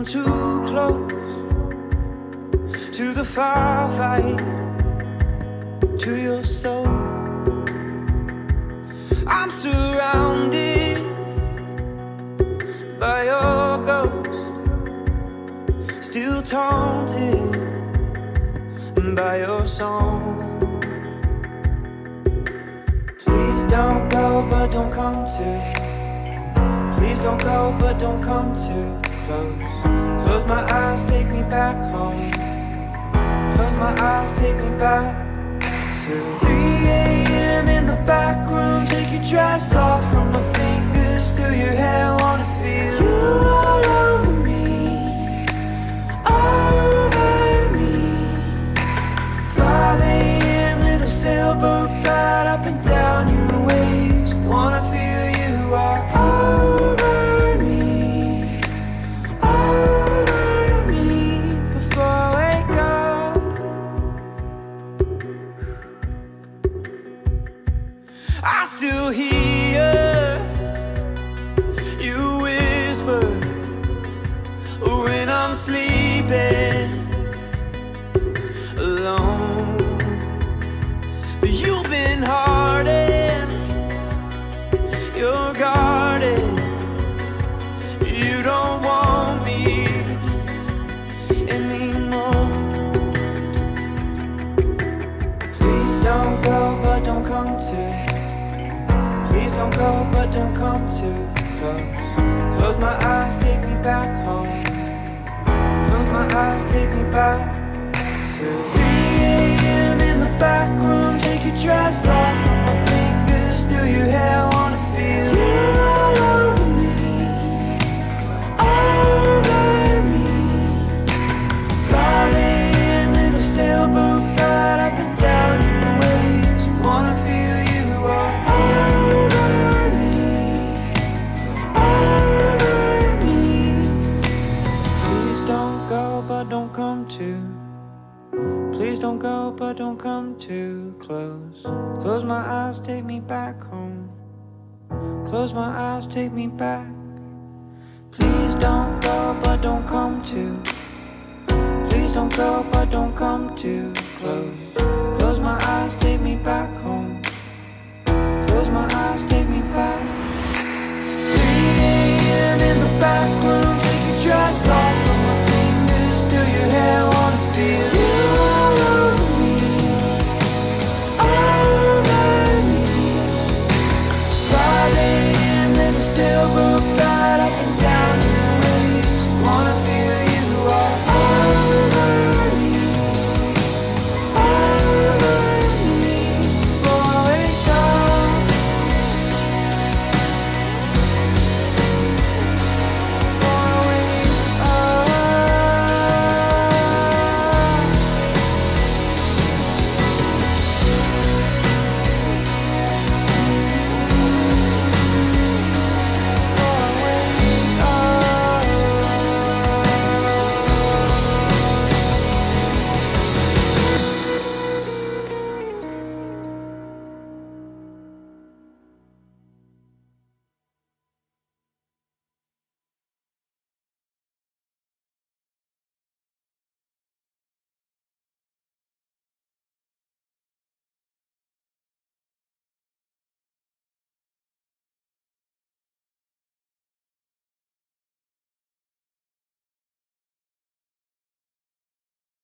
too close to the firefight, to your soul. I'm surrounded by your ghost, still taunted by your song. Please don't go, but don't come too. Please don't go, but don't come too close. Close my eyes, take me back home. Close my eyes, take me back to 3 a.m. in the back room. Take your dress off from my fingers through your hair. Wanna feel you all over me, over me. 5 a.m. little sailboat ride up and down your waves. Wanna feel you are over me, over me. Before I wake up, I still hear you whisper when I'm sleeping alone. But you've been hardened, you're guarded. You don't want me anymore. Please don't go, but don't come too. Please don't go, but don't come too close. Close my eyes, take me back home. Close my eyes, take me back to 3 a.m. in the back room. Take your dress off from my fingers through your hair. Wanna feel you all over me, over me. 5 a.m. little sailboat ride up and down your waves. Wanna feel you all over me, over me. Please don't go, but don't come too. Please don't go, but don't come too close. Close my eyes, take me back home. Close my eyes, take me back. Please don't go, but don't come too. Please don't go, but don't come too close. Close my eyes, take me back home. Close my eyes, take me back. 3 a.m. in the back